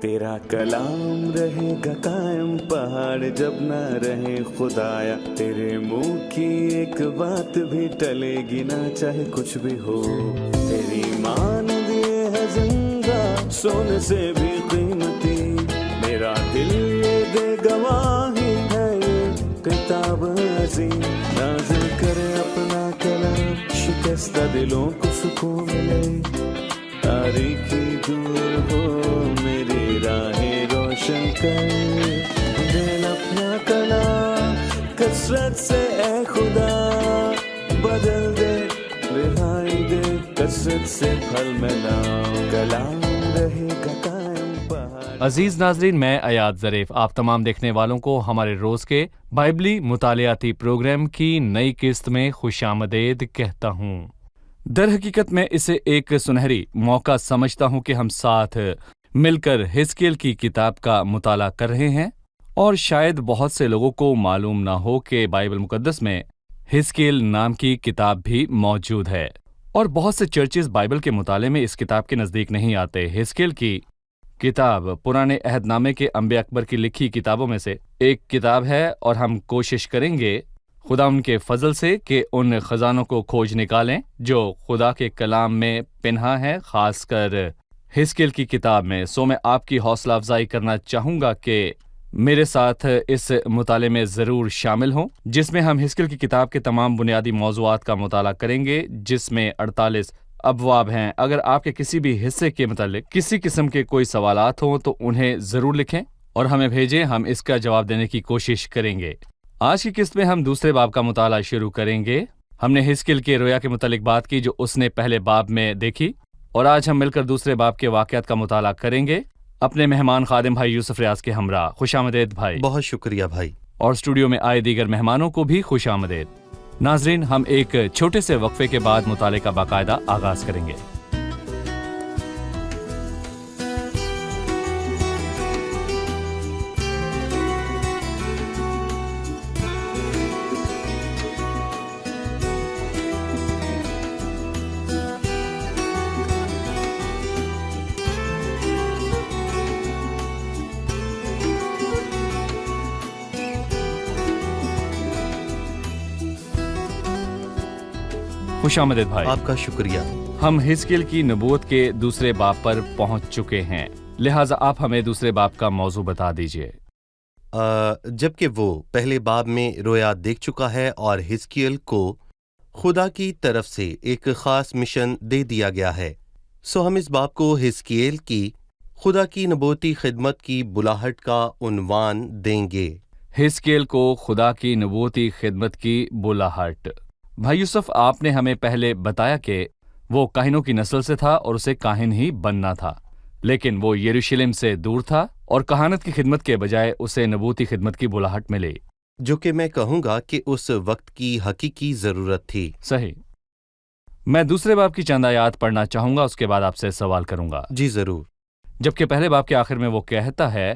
تیرا کلام رہے گا قائم پہاڑ جب نہ رہے خدایا، تیرے منہ کی ایک بات بھی ٹلے گی نہ چاہے کچھ بھی ہو، تیری مان دیے ہے زندہ سونے سے بھی قیمتی، میرا دل یہ دے گواہی ہے یہ کتاب عظیم، نازل کرے اپنا کلام شکستہ دلوں کو سکون ملے، تاریکی دور ہو میری راہیں روشن کر، دل اپنا کلام کثرت سے اے خدا بدل دے، رہائی دے کثرت سے پھل ملا، کلام رہے گا قائم پہاڑ۔ عزیز ناظرین، میں ایاد ظریف آپ تمام دیکھنے والوں کو ہمارے روز کے بائبلی مطالعاتی پروگرام کی نئی قسط میں خوش آمدید کہتا ہوں۔ در حقیقت میں اسے ایک سنہری موقع سمجھتا ہوں کہ ہم ساتھ مل کر حزقیل کی کتاب کا مطالعہ کر رہے ہیں، اور شاید بہت سے لوگوں کو معلوم نہ ہو کہ بائبل مقدس میں حزقیل نام کی کتاب بھی موجود ہے، اور بہت سے چرچز بائبل کے مطالعے میں اس کتاب کے نزدیک نہیں آتے۔ حزقیل کی کتاب پرانے عہد نامے کے انبیاء اکبر کی لکھی کتابوں میں سے ایک کتاب ہے، اور ہم کوشش کریں گے خدا ان کے فضل سے کہ ان خزانوں کو کھوج نکالیں جو خدا کے کلام میں پنہا ہے، خاص کر حزقیل کی کتاب میں۔ سو میں آپ کی حوصلہ افزائی کرنا چاہوں گا کہ میرے ساتھ اس مطالعے میں ضرور شامل ہوں، جس میں ہم حزقیل کی کتاب کے تمام بنیادی موضوعات کا مطالعہ کریں گے، جس میں 48 ابواب ہیں۔ اگر آپ کے کسی بھی حصے کے متعلق کسی قسم کے کوئی سوالات ہوں تو انہیں ضرور لکھیں اور ہمیں بھیجیں، ہم اس کا جواب دینے کی کوشش کریں گے۔ آج کی قسط میں ہم دوسرے باب کا مطالعہ شروع کریں گے۔ ہم نے حزقیل کے رویا کے متعلق بات کی جو اس نے پہلے باب میں دیکھی، اور آج ہم مل کر دوسرے باب کے واقعات کا مطالعہ کریں گے اپنے مہمان خادم بھائی یوسف ریاض کے ہمراہ۔ خوش آمدید بھائی۔ بہت شکریہ بھائی۔ اور اسٹوڈیو میں آئے دیگر مہمانوں کو بھی خوش آمدید۔ ناظرین، ہم ایک چھوٹے سے وقفے کے بعد مطالعے کا باقاعدہ آغاز کریں گے۔ خوش آمدید بھائی۔ آپ کا شکریہ۔ ہم حزقیل کی نبوت کے دوسرے باب پر پہنچ چکے ہیں، لہٰذا آپ ہمیں دوسرے باب کا موضوع بتا دیجئے۔ جبکہ وہ پہلے باب میں رویا دیکھ چکا ہے اور حزقیل کو خدا کی طرف سے ایک خاص مشن دے دیا گیا ہے، سو ہم اس باب کو حزقیل کی خدا کی نبوتی خدمت کی بلاہٹ کا عنوان دیں گے۔ حزقیل کو خدا کی نبوتی خدمت کی بلاہٹ۔ بھائی یوسف، آپ نے ہمیں پہلے بتایا کہ وہ کاہنوں کی نسل سے تھا اور اسے کاہن ہی بننا تھا، لیکن وہ یروشلم سے دور تھا اور کہانت کی خدمت کے بجائے اسے نبوتی خدمت کی بلاہٹ ملی، جو کہ میں کہوں گا کہ اس وقت کی حقیقی ضرورت تھی۔ صحیح۔ میں دوسرے باب کی چند آیات پڑھنا چاہوں گا، اس کے بعد آپ سے سوال کروں گا۔ جی ضرور۔ جبکہ پہلے باب کے آخر میں وہ کہتا ہے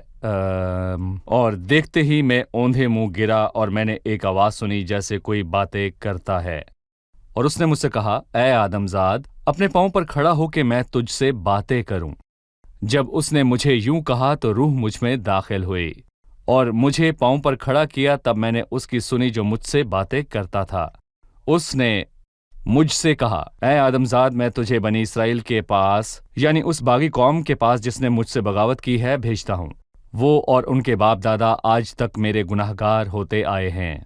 اور دیکھتے ہی میں اوندھے منہ گرا اور میں نے ایک آواز سنی جیسے کوئی باتیں کرتا ہے، اور اس نے مجھ سے کہا، اے آدم زاد، اپنے پاؤں پر کھڑا ہو کہ میں تجھ سے باتیں کروں۔ جب اس نے مجھے یوں کہا تو روح مجھ میں داخل ہوئی اور مجھے پاؤں پر کھڑا کیا، تب میں نے اس کی سنی جو مجھ سے باتیں کرتا تھا۔ اس نے مجھ سے کہا، اے آدم زاد، میں تجھے بنی اسرائیل کے پاس، یعنی اس باغی قوم کے پاس جس نے مجھ سے بغاوت کی ہے، بھیجتا ہوں۔ وہ اور ان کے باپ دادا آج تک میرے گناہگار ہوتے آئے ہیں،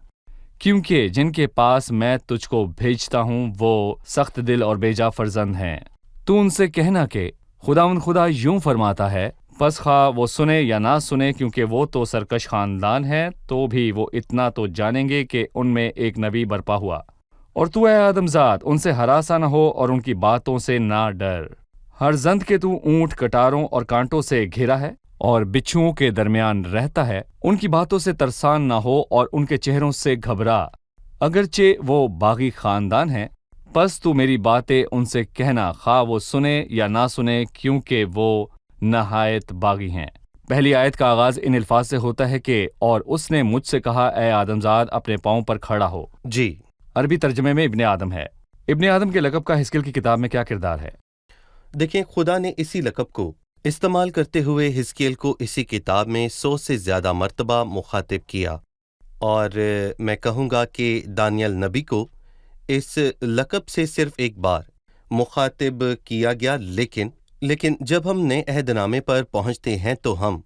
کیونکہ جن کے پاس میں تجھ کو بھیجتا ہوں وہ سخت دل اور بیجا فرزند ہیں۔ تو ان سے کہنا کہ خداوند خدا یوں فرماتا ہے، پس خواہ وہ سنے یا نہ سنے، کیونکہ وہ تو سرکش خاندان ہے، تو بھی وہ اتنا تو جانیں گے کہ ان میں ایک نبی برپا ہوا۔ اور تو اے آدم زاد، ان سے ہراساں نہ ہو اور ان کی باتوں سے نہ ڈر۔ ہر زند کے تو اونٹ کٹاروں اور کانٹوں سے گھرا ہے اور بچھوؤں کے درمیان رہتا ہے، ان کی باتوں سے ترسان نہ ہو اور ان کے چہروں سے گھبرا، اگرچہ وہ باغی خاندان ہیں، پس تو میری باتیں ان سے کہنا، خواہ وہ سنے یا نہ سنے، کیونکہ وہ نہایت باغی ہیں۔ پہلی آیت کا آغاز ان الفاظ سے ہوتا ہے کہ اور اس نے مجھ سے کہا، اے آدم زاد، اپنے پاؤں پر کھڑا ہو۔ جی۔ عربی ترجمے میں ابن آدم ہے۔ ابن آدم کے لقب کا حزقیل کی کتاب میں کیا کردار ہے؟ دیکھیں، خدا نے اسی لقب کو استعمال کرتے ہوئے حزقیل کو اسی کتاب میں 100 سے زیادہ مرتبہ مخاطب کیا، اور میں کہوں گا کہ دانیال نبی کو اس لقب سے صرف ایک بار مخاطب کیا گیا، لیکن جب ہم نئے عہد نامے پر پہنچتے ہیں تو ہم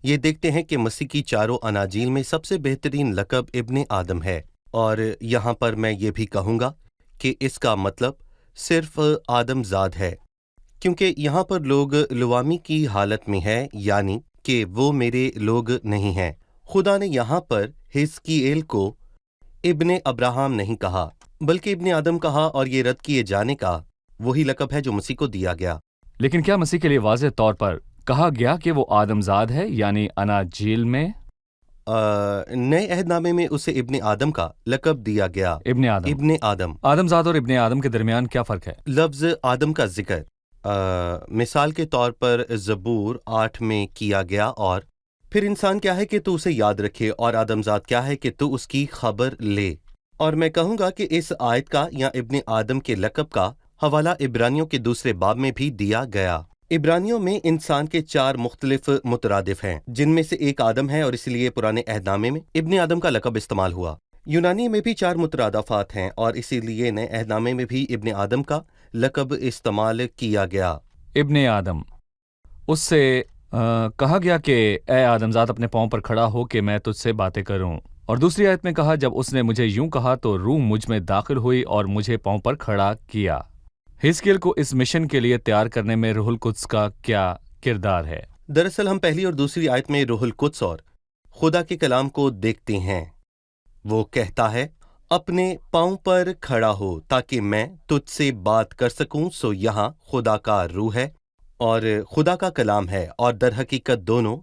یہ دیکھتے ہیں کہ مسیح کی چاروں اناجیل میں سب سے بہترین لقب ابن آدم ہے، اور یہاں پر میں یہ بھی کہوں گا کہ اس کا مطلب صرف آدم زاد ہے، کیونکہ یہاں پر لوگ لوامی کی حالت میں ہے، یعنی کہ وہ میرے لوگ نہیں ہیں۔ خدا نے یہاں پر حزقیل کو ابن ابراہم نہیں کہا بلکہ ابن آدم کہا، اور یہ رد کیے جانے کا وہی لقب ہے جو مسیح کو دیا گیا۔ لیکن کیا مسیح کے لیے واضح طور پر کہا گیا کہ وہ آدم زاد ہے، یعنی اناجیل میں؟ نئے عہد نامے میں اسے ابن آدم کا لقب دیا گیا۔ ابن آدم آدم زاد اور ابن آدم کے درمیان کیا فرق ہے؟ لفظ آدم کا ذکر مثال کے طور پر زبور 8 میں کیا گیا، اور پھر انسان کیا ہے کہ تو اسے یاد رکھے، اور آدم زاد کیا ہے کہ تو اس کی خبر لے۔ اور میں کہوں گا کہ اس آیت کا یا ابن آدم کے لقب کا حوالہ عبرانیوں کے 2 باب میں بھی دیا گیا۔ عبرانیوں میں انسان کے 4 مختلف مترادف ہیں، جن میں سے ایک آدم ہے، اور اس لیے پرانے عہد نامے میں ابن آدم کا لقب استعمال ہوا۔ یونانی میں بھی 4 مترادفات ہیں، اور اسی لیے نئے عہد نامے میں بھی ابن آدم کا لقب استعمال کیا گیا۔ ابن آدم، اس سے کہا گیا کہ اے آدم زاد اپنے پاؤں پر کھڑا ہو کہ میں تجھ سے باتیں کروں، اور دوسری آیت میں کہا جب اس نے مجھے یوں کہا تو روح مجھ میں داخل ہوئی اور مجھے پاؤں پر کھڑا کیا۔ حزقیل کو اس مشن کے لیے تیار کرنے میں روح القدس کا کیا کردار ہے؟ دراصل ہم پہلی اور دوسری آیت میں روح القدس اور خدا کے کلام کو دیکھتے ہیں۔ وہ کہتا ہے اپنے پاؤں پر کھڑا ہو تاکہ میں تجھ سے بات کر سکوں، سو یہاں خدا کا روح ہے اور خدا کا کلام ہے، اور در حقیقت دونوں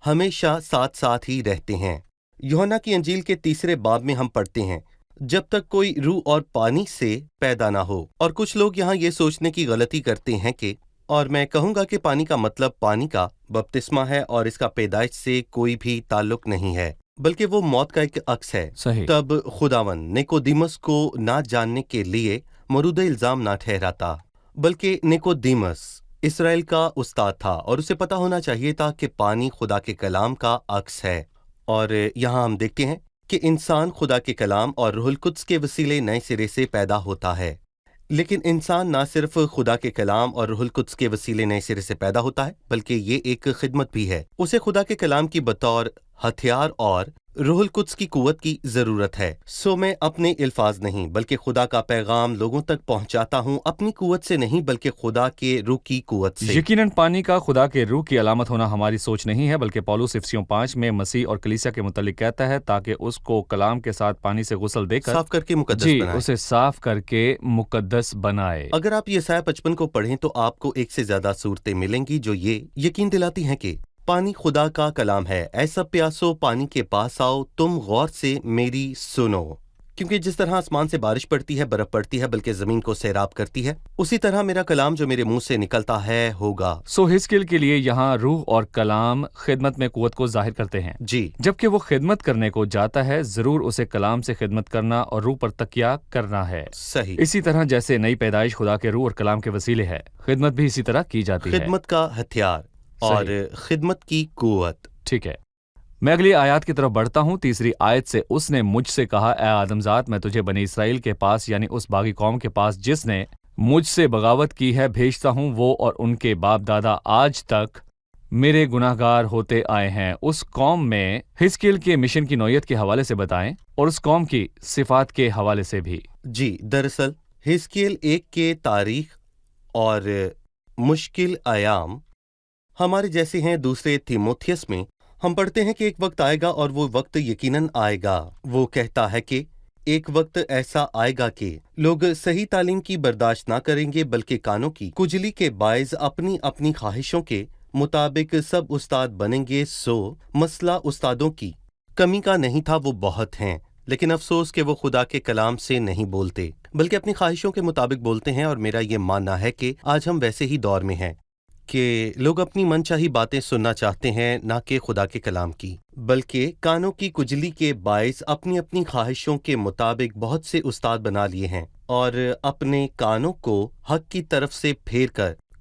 ہمیشہ ساتھ ساتھ ہی رہتے ہیں۔ یوحنا کی انجیل کے 3 باب میں ہم پڑھتے ہیں جب تک کوئی روح اور پانی سے پیدا نہ ہو، اور کچھ لوگ یہاں یہ سوچنے کی غلطی کرتے ہیں کہ، اور میں کہوں گا کہ پانی کا مطلب پانی کا بپتسمہ ہے، اور اس کا پیدائش سے کوئی بھی تعلق نہیں ہے، بلکہ وہ موت کا ایک عکس ہے۔ صحیح۔ تب خداوند نیکودیمس کو نہ جاننے کے لیے مورد الزام نہ ٹھہراتا، بلکہ نیکودیمس اسرائیل کا استاد تھا، اور اسے پتا ہونا چاہیے تھا کہ پانی خدا کے کلام کا عکس ہے۔ اور یہاں ہم دیکھتے ہیں کہ انسان خدا کے کلام اور روح القدس کے وسیلے نئے سرے سے پیدا ہوتا ہے، لیکن انسان نہ صرف خدا کے کلام اور روح القدس کے وسیلے نئے سرے سے پیدا ہوتا ہے، بلکہ یہ ایک خدمت بھی ہے۔ اسے خدا کے کلام کی بطور ہتھیار اور روح القدس کی قوت کی ضرورت ہے۔ سو میں اپنے الفاظ نہیں بلکہ خدا کا پیغام لوگوں تک پہنچاتا ہوں، اپنی قوت سے نہیں بلکہ خدا کے روح کی قوت سے۔ یقیناً پانی کا خدا کے روح کی علامت ہونا ہماری سوچ نہیں ہے، بلکہ پولس افسیوں 5 میں مسیح اور کلیسیا کے متعلق کہتا ہے تاکہ اس کو کلام کے ساتھ پانی سے غسل دے کر صاف کر کے مقدس بنائے۔ اسے صاف کر کے مقدس بنائے۔ اگر آپ یسایہ 55 کو پڑھیں تو آپ کو 1 سے زیادہ صورتیں ملیں گی جو یہ یقین دلاتی ہیں کہ پانی خدا کا کلام ہے۔ اے سب پیاسو پانی کے پاس آؤ، تم غور سے میری سنو، کیونکہ جس طرح آسمان سے بارش پڑتی ہے، برف پڑتی ہے، بلکہ زمین کو سیراب کرتی ہے، اسی طرح میرا کلام جو میرے منہ سے نکلتا ہے ہوگا۔ سو حزقیل کے لیے یہاں روح اور کلام خدمت میں قوت کو ظاہر کرتے ہیں۔ جی، جبکہ وہ خدمت کرنے کو جاتا ہے، ضرور اسے کلام سے خدمت کرنا اور روح پر تکیہ کرنا ہے۔ صحیح۔ اسی طرح جیسے نئی پیدائش خدا کے روح اور کلام کے وسیلے ہے، خدمت بھی اسی طرح کی جاتی ہے۔ خدمت کا ہتھیار اور خدمت کی قوت۔ ٹھیک ہے، میں اگلی آیات کی طرف بڑھتا ہوں۔ 3 آیت سے اس نے مجھ سے کہا اے آدم ذات، میں تجھے بنی اسرائیل کے پاس یعنی اس باغی قوم کے پاس جس نے مجھ سے بغاوت کی ہے بھیجتا ہوں۔ وہ اور ان کے باپ دادا آج تک میرے گناہ گار ہوتے آئے ہیں۔ اس قوم میں حزقیل کے مشن کی نوعیت کے حوالے سے بتائیں اور اس قوم کی صفات کے حوالے سے بھی۔ جی، دراصل حزقیل 1 کے تاریخ اور مشکل ایام ہمارے جیسے ہیں۔ 2 تیموتھیوس میں ہم پڑھتے ہیں کہ ایک وقت آئے گا اور وہ وقت یقیناً آئے گا۔ وہ کہتا ہے کہ ایک وقت ایسا آئے گا کہ لوگ صحیح تعلیم کی برداشت نہ کریں گے بلکہ کانوں کی کجلی کے باعث اپنی اپنی خواہشوں کے مطابق سب استاد بنیں گے۔ سو مسئلہ استادوں کی کمی کا نہیں تھا، وہ بہت ہیں، لیکن افسوس کہ وہ خدا کے کلام سے نہیں بولتے بلکہ اپنی خواہشوں کے مطابق بولتے ہیں۔ اور میرا یہ ماننا ہے کہ آج ہم ویسے ہی دور میں ہیں کہ لوگ اپنی من چاہی باتیں سننا چاہتے ہیں، نہ کہ خدا کے کلام کی، بلکہ کانوں کی کجلی کے باعث اپنی اپنی خواہشوں کے مطابق بہت سے استاد بنا لیے ہیں، اور اپنے کانوں کو حق کی طرف سے پھیر کر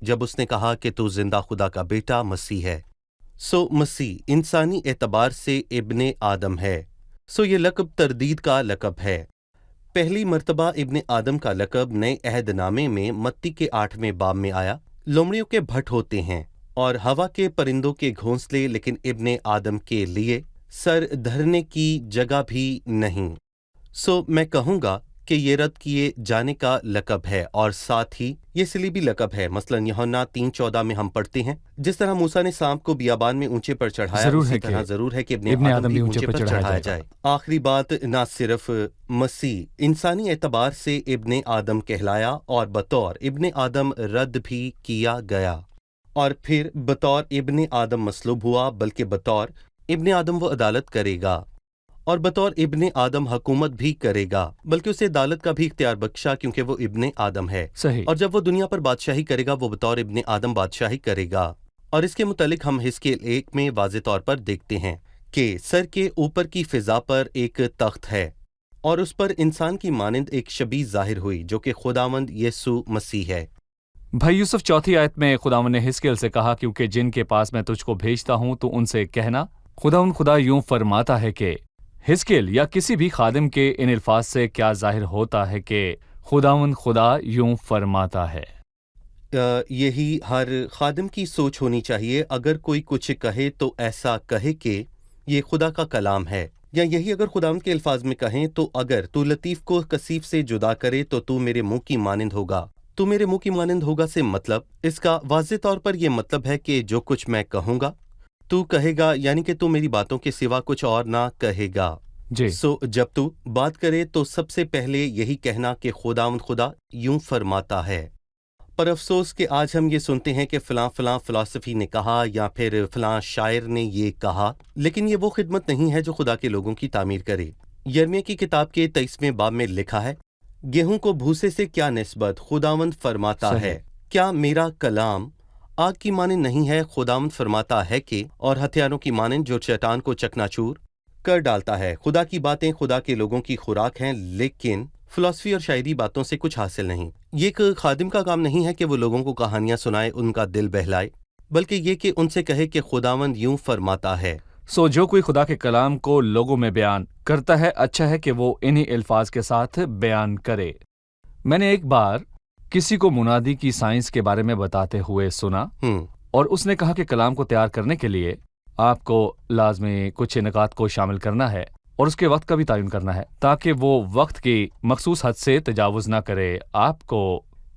جب اس نے کہا کہ تو زندہ خدا کا بیٹا مسیح ہے۔ سو مسیح انسانی اعتبار سے ابن آدم ہے، سو یہ لقب تردید کا لقب ہے۔ پہلی مرتبہ ابن آدم کا لقب نئے عہد نامے میں متی کے 8ویں باب میں آیا۔ لومڑیوں کے بھٹ ہوتے ہیں اور ہوا کے پرندوں کے گھونسلے، لیکن ابن آدم کے لیے سر دھرنے کی جگہ بھی نہیں۔ سو میں کہوں گا کہ یہ رد کیے جانے کا لقب ہے اور ساتھ ہی یہ صلیبی لقب ہے۔ مثلاً یوحنا 3:14 میں ہم پڑھتے ہیں، جس طرح موسیٰ نے سانپ کو بیابان میں اونچے پر چڑھایا، ضرور اسی ہے طرح کہ ضرور ہے کہ ابن آدم بھی اونچے پر چڑھایا جائے۔ آخری بات، نہ صرف مسیح انسانی اعتبار سے ابن آدم کہلایا اور بطور ابن آدم رد بھی کیا گیا، اور پھر بطور ابن آدم مصلوب ہوا، بلکہ بطور ابن آدم وہ عدالت کرے گا، اور بطور ابن آدم حکومت بھی کرے گا، بلکہ اسے عدالت کا بھی اختیار بخشا کیونکہ وہ ابن آدم ہے۔ صحیح۔ اور جب وہ دنیا پر بادشاہی کرے گا، وہ بطور ابن آدم بادشاہی کرے گا۔ اور اس کے متعلق ہم حزقیل 1 میں واضح طور پر دیکھتے ہیں کہ سر کے اوپر کی فضا پر ایک تخت ہے، اور اس پر انسان کی مانند ایک شبیہ ظاہر ہوئی جو کہ خداوند یسوع مسیح ہے۔ بھائی یوسف 4 آیت میں خداوند نے حزقیل سے کہا، کیونکہ جن کے پاس میں تجھ کو بھیجتا ہوں تو ان سے کہنا، خداوند خدا یوں فرماتا ہے کہ حزقیل یا کسی بھی خادم کے ان الفاظ سے کیا ظاہر ہوتا ہے کہ خداوند خدا یوں فرماتا ہے؟ یہی ہر خادم کی سوچ ہونی چاہیے۔ اگر کوئی کچھ کہے تو ایسا کہے کہ یہ خدا کا کلام ہے، یا یہی اگر خداوند کے الفاظ میں کہیں تو اگر تو لطیف کو کثیف سے جدا کرے تو میرے منہ کی مانند ہوگا۔ تو میرے منہ کی مانند ہوگا سے مطلب، اس کا واضح طور پر یہ مطلب ہے کہ جو کچھ میں کہوں گا تو کہے گا، یعنی کہ تو میری باتوں کے سوا کچھ اور نہ کہے گا۔ جی۔ سو جب تو بات کرے تو سب سے پہلے یہی کہنا کہ خداوند خدا یوں فرماتا ہے۔ پر افسوس کہ آج ہم یہ سنتے ہیں کہ فلاں فلاں فلسفی نے کہا یا پھر فلاں شاعر نے یہ کہا، لیکن یہ وہ خدمت نہیں ہے جو خدا کے لوگوں کی تعمیر کرے۔ یرمیہ کی کتاب کے 23ویں باب میں لکھا ہے، گیہوں کو بھوسے سے کیا نسبت، خداوند فرماتا صحیح۔ ہے، کیا میرا کلام آگ کی مانند نہیں ہے؟ خداوند فرماتا ہے کہ، اور ہتھیاروں کی مانند جو چٹان کو چکناچور کر ڈالتا ہے۔ خدا کی باتیں خدا کے لوگوں کی خوراک ہیں، لیکن فلسفی اور شاعری باتوں سے کچھ حاصل نہیں۔ یہ ایک خادم کا کام نہیں ہے کہ وہ لوگوں کو کہانیاں سنائے، ان کا دل بہلائے، بلکہ یہ کہ ان سے کہے کہ خداوند یوں فرماتا ہے۔ سو جو کوئی خدا کے کلام کو لوگوں میں بیان کرتا ہے، اچھا ہے کہ وہ انہی الفاظ کے ساتھ بیان کرے۔ میں نے ایک بار کسی کو منادی کی سائنس کے بارے میں بتاتے ہوئے سنا، اور اس نے کہا کہ کلام کو تیار کرنے کے لیے آپ کو لازمی کچھ نکات کو شامل کرنا ہے اور اس کے وقت کا بھی تعین کرنا ہے تاکہ وہ وقت کی مخصوص حد سے تجاوز نہ کرے۔ آپ کو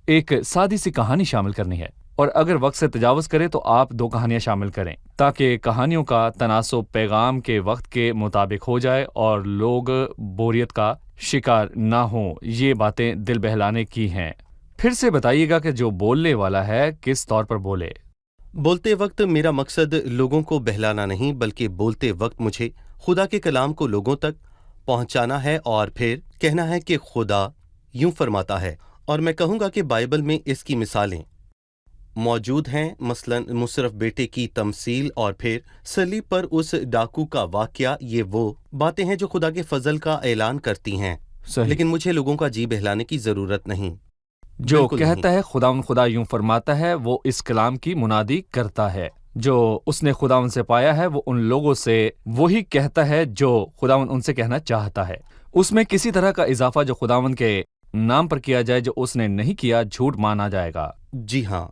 ایک سادی سی کہانی شامل کرنی ہے، اور اگر وقت سے تجاوز کرے تو آپ 2 کہانیاں شامل کریں تاکہ کہانیوں کا تناسب پیغام کے وقت کے مطابق ہو جائے اور لوگ بوریت کا شکار نہ ہوں۔ یہ باتیں دل بہلانے کی ہیں۔ پھر سے بتائیے گا کہ جو بولنے والا ہے کس طور پر بولے۔ بولتے وقت میرا مقصد لوگوں کو بہلانا نہیں، بلکہ بولتے وقت مجھے خدا کے کلام کو لوگوں تک پہنچانا ہے اور پھر کہنا ہے کہ خدا یوں فرماتا ہے۔ اور میں کہوں گا کہ بائبل میں اس کی مثالیں موجود ہیں، مثلاً مصرف بیٹے کی تمثیل اور پھر صلیب پر اس ڈاکو کا واقعہ۔ یہ وہ باتیں ہیں جو خدا کے فضل کا اعلان کرتی ہیں، صحیح۔ لیکن مجھے لوگوں کا جی بہلانے کی ضرورت نہیں۔ جو بالکل کہتا ہے خداوند خدا یوں فرماتا ہے، وہ اس کلام کی منادی کرتا ہے۔ جو اس نے خداوند سے پایا ہے وہ ان لوگوں سے وہی کہتا ہے جو خداوند ان سے کہنا چاہتا ہے۔ اس میں کسی طرح کا اضافہ جو خداوند کے نام پر کیا جائے جو اس نے نہیں کیا، جھوٹ مانا جائے گا۔ جی ہاں،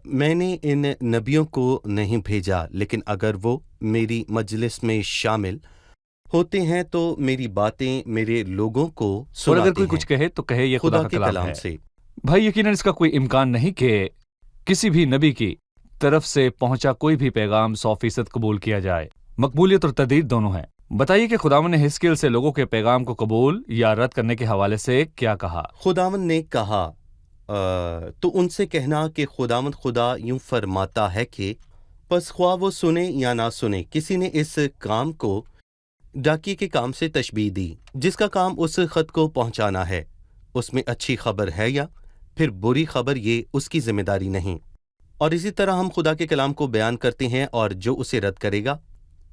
میں نے ان نبیوں کو نہیں بھیجا، لیکن اگر وہ میری مجلس میں شامل ہوتے ہیں تو میری باتیں میرے لوگوں کو اور سناتے اگر کوئی ہیں کچھ کہے تو کہے یہ خدا کا کے کلام ہے۔ سے۔ بھائی یقیناً اس کا کوئی امکان نہیں کہ کسی بھی نبی کی طرف سے پہنچا کوئی بھی پیغام 100% قبول کیا جائے۔ مقبولیت اور تردید دونوں ہیں۔ بتائیے کہ خداوند نے حزقیل سے لوگوں کے پیغام کو قبول یا رد کرنے کے حوالے سے کیا کہا؟ خداوند نے کہا تو ان سے کہنا کہ خداوند خدا یوں فرماتا ہے کہ، پس خواہ وہ سنے یا نہ سنے، کسی نے اس کام کو ڈاکیے کے کام سے تشبیہ دی، جس کا کام اس خط کو پہنچانا ہے۔ اس میں اچھی خبر ہے یا پھر بری خبر، یہ اس کی ذمہ داری نہیں۔ اور اسی طرح ہم خدا کے کلام کو بیان کرتے ہیں، اور جو اسے رد کرے گا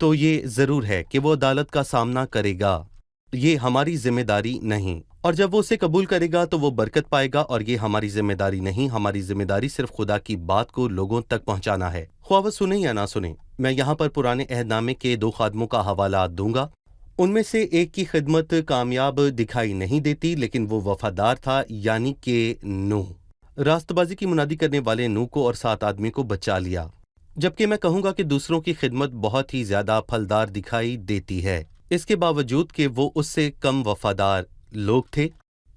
تو یہ ضرور ہے کہ وہ عدالت کا سامنا کرے گا۔ یہ ہماری ذمہ داری نہیں، اور جب وہ اسے قبول کرے گا تو وہ برکت پائے گا، اور یہ ہماری ذمہ داری نہیں، ہماری ذمہ داری صرف خدا کی بات کو لوگوں تک پہنچانا ہے، خواہ وہ سنیں یا نہ سنیں۔ میں یہاں پر پرانے عہد نامے کے 2 خادموں کا حوالہ دوں گا۔ ان میں سے ایک کی خدمت کامیاب دکھائی نہیں دیتی، لیکن وہ وفادار تھا، یعنی کہ نوح۔ راست بازی کی منادی کرنے والے نوح کو اور 7 آدمی کو بچا لیا، جبکہ میں کہوں گا کہ دوسروں کی خدمت بہت ہی زیادہ پھلدار دکھائی دیتی ہے، اس کے باوجود کہ وہ اس سے کم وفادار لوگ تھے،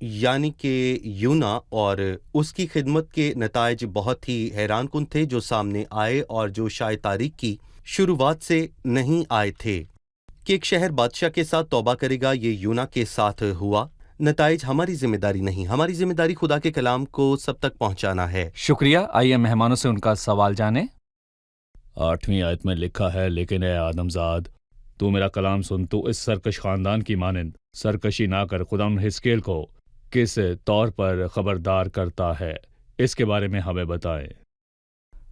یعنی کہ یونا، اور اس کی خدمت کے نتائج بہت ہی حیران کن تھے جو سامنے آئے اور جو شاید تاریخ کی شروعات سے نہیں آئے تھے کہ ایک شہر بادشاہ کے ساتھ توبہ کرے گا۔ یہ یونا کے ساتھ ہوا۔ نتائج ہماری ذمہ داری نہیں، ہماری ذمہ داری خدا کے کلام کو سب تک پہنچانا ہے۔ شکریہ۔ آئیے مہمانوں سے ان کا سوال جانیں۔ 8ویں آیت میں لکھا ہے، لیکن اے آدم زاد، تو میرا کلام سن، تو اس سرکش خاندان کی مانند سرکشی نہ کر۔ خدا حزقیل کو کس طور پر خبردار کرتا ہے، اس کے بارے میں ہمیں بتائیں۔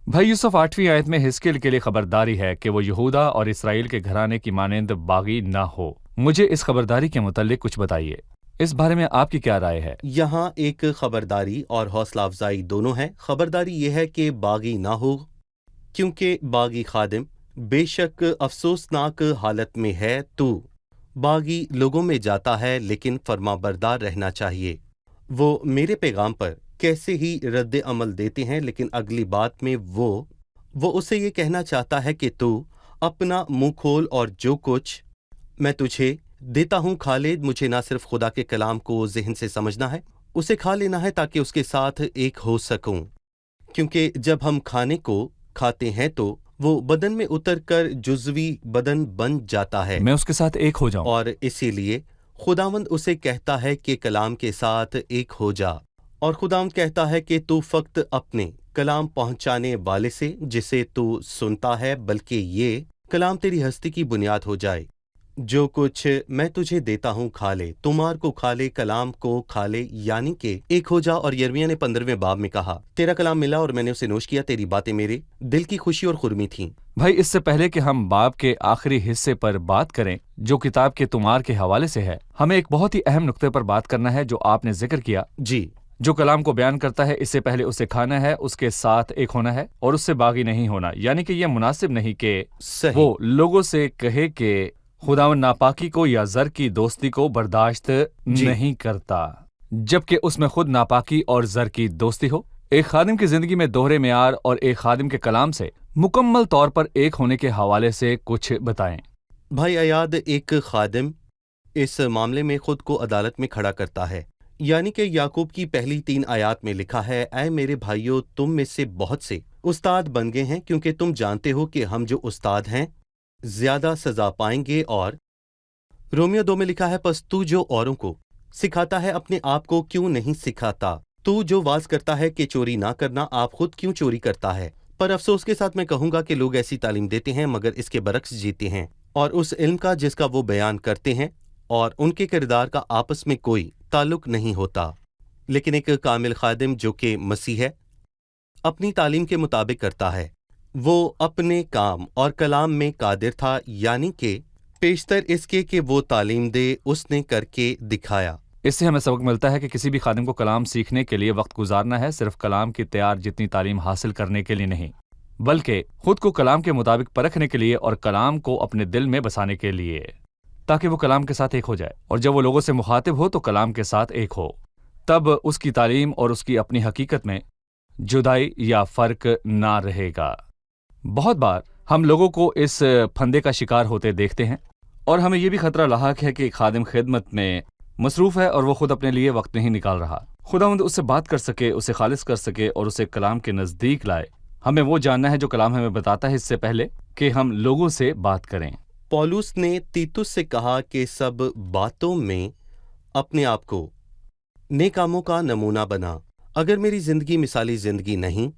بھائی یوسف، 8ویں آیت میں حزقیل کے لیے خبرداری ہے کہ وہ یہودا اور اسرائیل کے گھرانے کی مانند باغی نہ ہو۔ مجھے اس خبرداری کے متعلق کچھ بتائیے، اس بارے میں آپ کی کیا رائے ہے؟ یہاں ایک خبرداری اور حوصلہ افزائی دونوں ہے۔ خبرداری یہ ہے کہ باغی نہ ہو، کیونکہ باغی خادم بے شک افسوسناک حالت میں ہے۔ تو باغی لوگوں میں جاتا ہے، لیکن فرما بردار رہنا چاہیے۔ وہ میرے پیغام پر کیسے ہی رد عمل دیتے ہیں، لیکن اگلی بات میں وہ اسے یہ کہنا چاہتا ہے کہ تو اپنا منہ کھول اور جو کچھ میں تجھے دیتا ہوں کھا لے۔ مجھے نہ صرف خدا کے کلام کو ذہن سے سمجھنا ہے، اسے کھا لینا ہے تاکہ اس کے ساتھ ایک ہو سکوں، کیونکہ جب ہم کھانے کو کھاتے ہیں تو وہ بدن میں اتر کر جزوی بدن بن جاتا ہے، میں اس کے ساتھ ایک ہو جاؤں۔ اور اسی لیے خداوند اسے کہتا ہے کہ کلام کے ساتھ ایک ہو جا، اور خداوند کہتا ہے کہ تو فقط اپنے کلام پہنچانے والے سے جسے تو سنتا ہے، بلکہ یہ کلام تیری ہستی کی بنیاد ہو جائے۔ جو کچھ میں تجھے دیتا ہوں کھا لے، تمہار کو کھا لے، کلام کو کھا لے، یعنی کہ ایک ہو جا۔ اور یرمیہ نے 15ویں باب میں کہا، تیرا کلام ملا اور میں نے اسے نوش کیا، تیری باتیں میرے دل کی خوشی اور خرمی تھیں۔ بھائی، اس سے پہلے کہ ہم باب کے آخری حصے پر بات کریں جو کتاب کے تمہار کے حوالے سے ہے، ہمیں ایک بہت ہی اہم نقطے پر بات کرنا ہے جو آپ نے ذکر کیا۔ جی، جو کلام کو بیان کرتا ہے، اس سے پہلے اسے کھانا ہے، اس کے ساتھ ایک ہونا ہے، اور اس سے باغی نہیں ہونا۔ یعنی کہ یہ مناسب نہیں کہ صحیح۔ وہ لوگوں سے کہے کہ خداوند ناپاکی کو یا زر کی دوستی کو برداشت نہیں کرتا، جبکہ اس میں خود ناپاکی اور زر کی دوستی ہو۔ ایک خادم کی زندگی میں دوہرے معیار اور ایک خادم کے کلام سے مکمل طور پر ایک ہونے کے حوالے سے کچھ بتائیں۔ بھائی ایاد، ایک خادم اس معاملے میں خود کو عدالت میں کھڑا کرتا ہے، یعنی کہ یعقوب کی پہلی 3 آیات میں لکھا ہے، اے میرے بھائیو، تم میں سے بہت سے استاد بن گئے ہیں، کیونکہ تم جانتے ہو کہ ہم جو استاد ہیں زیادہ سزا پائیں گے۔ اور رومیو 2 میں لکھا ہے، پس تو جو اوروں کو سکھاتا ہے اپنے آپ کو کیوں نہیں سکھاتا؟ تو جو واز کرتا ہے کہ چوری نہ کرنا، آپ خود کیوں چوری کرتا ہے؟ پر افسوس کے ساتھ میں کہوں گا کہ لوگ ایسی تعلیم دیتے ہیں مگر اس کے برعکس جیتے ہیں، اور اس علم کا جس کا وہ بیان کرتے ہیں اور ان کے کردار کا آپس میں کوئی تعلق نہیں ہوتا۔ لیکن ایک کامل خادم جو کہ مسیح ہے، اپنی تعلیم کے مطابق کرتا ہے۔ وہ اپنے کام اور کلام میں قادر تھا، یعنی کہ پیشتر اس کے کہ وہ تعلیم دے، اس نے کر کے دکھایا۔ اس سے ہمیں سبق ملتا ہے کہ کسی بھی خادم کو کلام سیکھنے کے لیے وقت گزارنا ہے، صرف کلام کی تیار جتنی تعلیم حاصل کرنے کے لیے نہیں، بلکہ خود کو کلام کے مطابق پرکھنے کے لیے اور کلام کو اپنے دل میں بسانے کے لیے، تاکہ وہ کلام کے ساتھ ایک ہو جائے، اور جب وہ لوگوں سے مخاطب ہو تو کلام کے ساتھ ایک ہو۔ تب اس کی تعلیم اور اس کی اپنی حقیقت میں جدائی یا فرق نہ رہے گا۔ بہت بار ہم لوگوں کو اس پھندے کا شکار ہوتے دیکھتے ہیں، اور ہمیں یہ بھی خطرہ لاحق ہے کہ ایک خادم خدمت میں مصروف ہے اور وہ خود اپنے لیے وقت نہیں نکال رہا۔ خداوند اس سے بات کر سکے، اسے خالص کر سکے اور اسے کلام کے نزدیک لائے۔ ہمیں وہ جاننا ہے جو کلام ہمیں بتاتا ہے، اس سے پہلے کہ ہم لوگوں سے بات کریں۔ پولس نے تیتس سے کہا کہ سب باتوں میں اپنے آپ کو نیک کاموں کا نمونہ بنا۔ اگر میری زندگی مثالی زندگی نہیں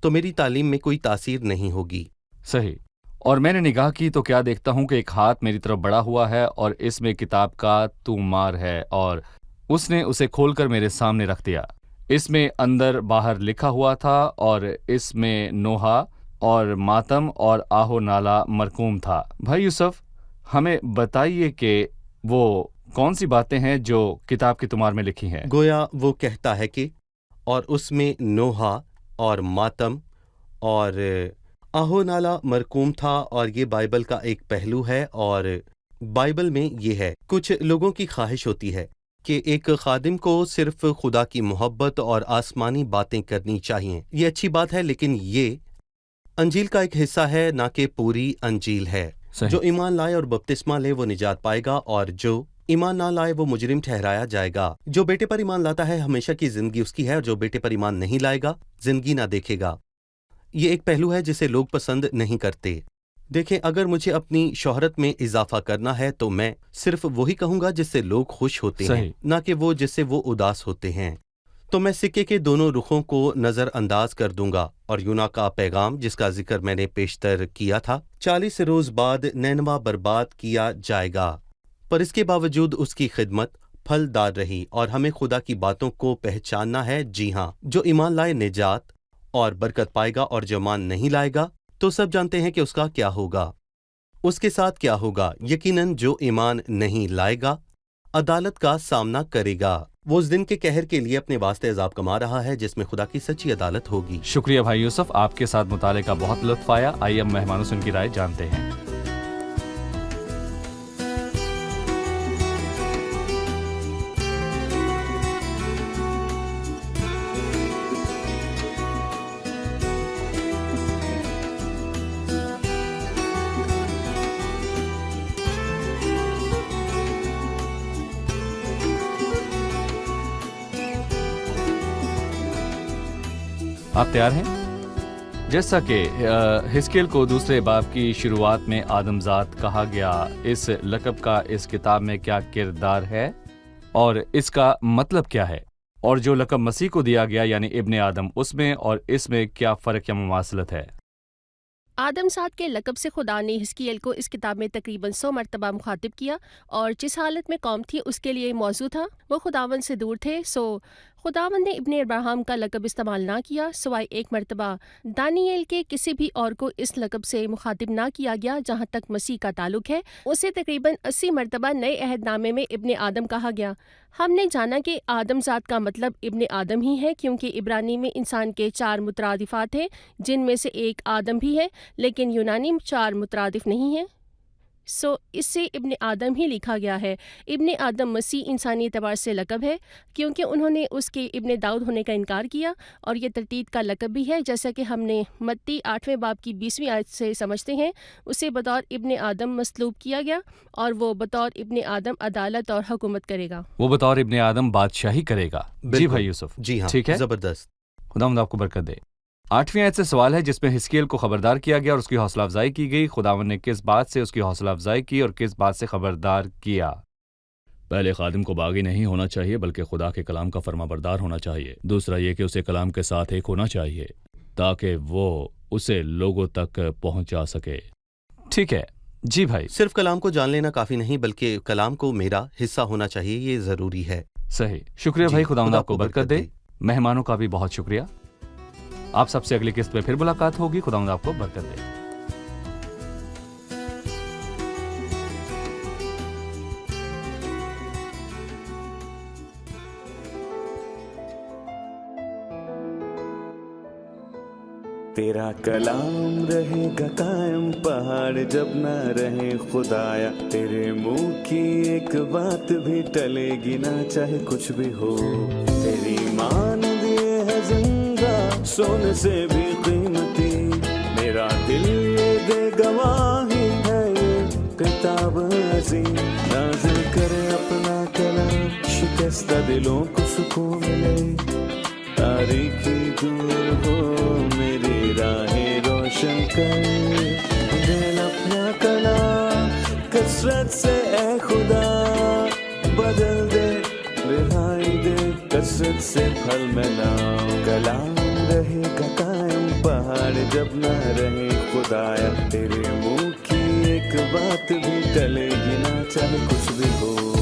تو میری تعلیم میں کوئی تاثیر نہیں ہوگی۔ صحیح۔ اور میں نے نگاہ کی تو کیا دیکھتا ہوں کہ ایک ہاتھ میری طرف بڑھا ہوا ہے اور اس میں کتاب کا تومار ہے، اور اس نے اسے کھول کر میرے سامنے رکھ دیا۔ اس میں اندر باہر لکھا ہوا تھا، اور اس میں نوحہ اور ماتم اور آہ و نالہ مرقوم تھا۔ بھائی یوسف، ہمیں بتائیے کہ وہ کون سی باتیں ہیں جو کتاب کی تمہار میں لکھی ہیں؟ گویا وہ کہتا ہے کہ اور اس میں نوحہ اور ماتم اور آہو نالا مرکوم تھا، اور یہ بائبل کا ایک پہلو ہے، اور بائبل میں یہ ہے کچھ لوگوں کی خواہش ہوتی ہے کہ ایک خادم کو صرف خدا کی محبت اور آسمانی باتیں کرنی چاہیے۔ یہ اچھی بات ہے، لیکن یہ انجیل کا ایک حصہ ہے، نہ کہ پوری انجیل ہے۔ صحیح۔ جو ایمان لائے اور بپتسمہ لے وہ نجات پائے گا، اور جو ایمان نہ لائے وہ مجرم ٹھہرایا جائے گا۔ جو بیٹے پر ایمان لاتا ہے ہمیشہ کی زندگی اس کی ہے، اور جو بیٹے پر ایمان نہیں لائے گا زندگی نہ دیکھے گا۔ یہ ایک پہلو ہے جسے لوگ پسند نہیں کرتے۔ دیکھیں، اگر مجھے اپنی شہرت میں اضافہ کرنا ہے تو میں صرف وہی کہوں گا جس سے لوگ خوش ہوتے ہیں، صحیح۔ نہ کہ وہ جس سے وہ اداس ہوتے ہیں۔ تو میں سکے کے دونوں رخوں کو نظر انداز کر دوں گا، اور یونا کا پیغام جس کا ذکر میں نے پیشتر کیا تھا، 40 روز بعد نینوا برباد کیا جائے گا، پر اس کے باوجود اس کی خدمت پھلدار رہی، اور ہمیں خدا کی باتوں کو پہچاننا ہے۔ جی ہاں، جو ایمان لائے نجات اور برکت پائے گا، اور جو ایمان نہیں لائے گا تو سب جانتے ہیں کہ اس کا کیا ہوگا۔ اس کے ساتھ کیا ہوگا؟ یقیناً جو ایمان نہیں لائے گا عدالت کا سامنا کرے گا۔ وہ اس دن کے قہر کے لیے اپنے واسطے عذاب کما رہا ہے جس میں خدا کی سچی عدالت ہوگی۔ شکریہ بھائی یوسف، آپ کے ساتھ مطالعے کا بہت لطف آیا۔ آئیے اب مہمانوں سے ان کی رائے جانتے ہیں۔ آپ تیار ہیں؟ جیسا کہ حزقیل کو دوسرے باب کی شروعات میں آدم ذات کہا گیا، اس لقب کا اس کتاب میں کیا کردار ہے اور اس کا مطلب کیا ہے؟ اور جو لقب مسیح کو دیا گیا یعنی ابن آدم، اس میں اور اس میں کیا فرق یا مماثلت ہے؟ آدم ذات کے لقب سے خدا نے حزقیل کو اس کتاب میں تقریباً 100 مرتبہ مخاطب کیا، اور جس حالت میں قوم تھی اس کے لیے موضوع تھا، وہ خداوند سے دور تھے، سو خداوند نے ابن ابراہیم کا لقب استعمال نہ کیا، سوائے ایک مرتبہ دانییل کے کسی بھی اور کو اس لقب سے مخاطب نہ کیا گیا۔ جہاں تک مسیح کا تعلق ہے، اسے تقریباً 80 مرتبہ نئے عہد نامے میں ابن آدم کہا گیا۔ ہم نے جانا کہ آدم ذات کا مطلب ابن آدم ہی ہے، کیونکہ عبرانی میں انسان کے 4 مترادفات ہیں، جن میں سے ایک آدم بھی ہے، لیکن یونانی 4 مترادف نہیں ہیں، سو اس سے ابن آدم ہی لکھا گیا ہے۔ ابن آدم مسیح انسانی اعتبار سے لقب ہے، کیونکہ انہوں نے اس کے ابن داؤد ہونے کا انکار کیا، اور یہ ترتیب کا لقب بھی ہے، جیسا کہ ہم نے متی 8ویں باب کی 20ویں آیت سے سمجھتے ہیں۔ اسے بطور ابن آدم مصلوب کیا گیا، اور وہ بطور ابن آدم عدالت اور حکومت کرے گا۔ وہ بطور ابن آدم بادشاہی کرے گا۔ جی بالکل۔ بھائی یوسف، جی ہاں، ٹھیک ہے، زبردست۔ خداوند آپ کو برکت دے۔ 8ویں آیت سے سوال ہے جس میں حزقیل کو خبردار کیا گیا اور اس کی حوصلہ افزائی کی گئی۔ خداوند نے کس بات سے اس کی حوصلہ افزائی کی اور کس بات سے خبردار کیا؟ پہلے خادم کو باغی نہیں ہونا چاہیے بلکہ خدا کے کلام کا فرما بردار ہونا چاہیے۔ دوسرا یہ کہ اسے کلام کے ساتھ ایک ہونا چاہیے تاکہ وہ اسے لوگوں تک پہنچا سکے۔ ٹھیک ہے، جی بھائی۔ صرف کلام کو جان لینا کافی نہیں بلکہ کلام کو میرا حصہ ہونا چاہیے، یہ ضروری ہے۔ صحیح، شکریہ بھائی، خداوند آپ کو برکت دے۔ مہمانوں کا بھی بہت شکریہ۔ آپ سب سے اگلی قسط میں پھر ملاقات ہوگی۔ خداوند آپ کو برکت دے۔ تیرا کلام رہے گا قائم، پہاڑ جب نہ رہے خدایا، تیرے منہ کی ایک بات بھی ٹلے گی نہ، چاہے کچھ بھی ہو۔ تیری مان دیے ہے زندہ، سونے سے بھی قیمتی، میرا دل یہ دے گواہی ہے، یہ کتاب عظیم نازل کرے اپنا کلام، شکستہ دلوں کو سکون ملے، تاریکی دور ہو میری راہیں روشن کر، دل اپنا کلام کثرت سے اے خدا بدل دے، رہائی دے کثرت سے پھل میں لاؤ، کلام رہے گا قائم، پہاڑ جب نہ رہے خدایا، تیرے منہ کی ایک بات بھی ٹلے گی نہ، چاہے کچھ بھی ہو۔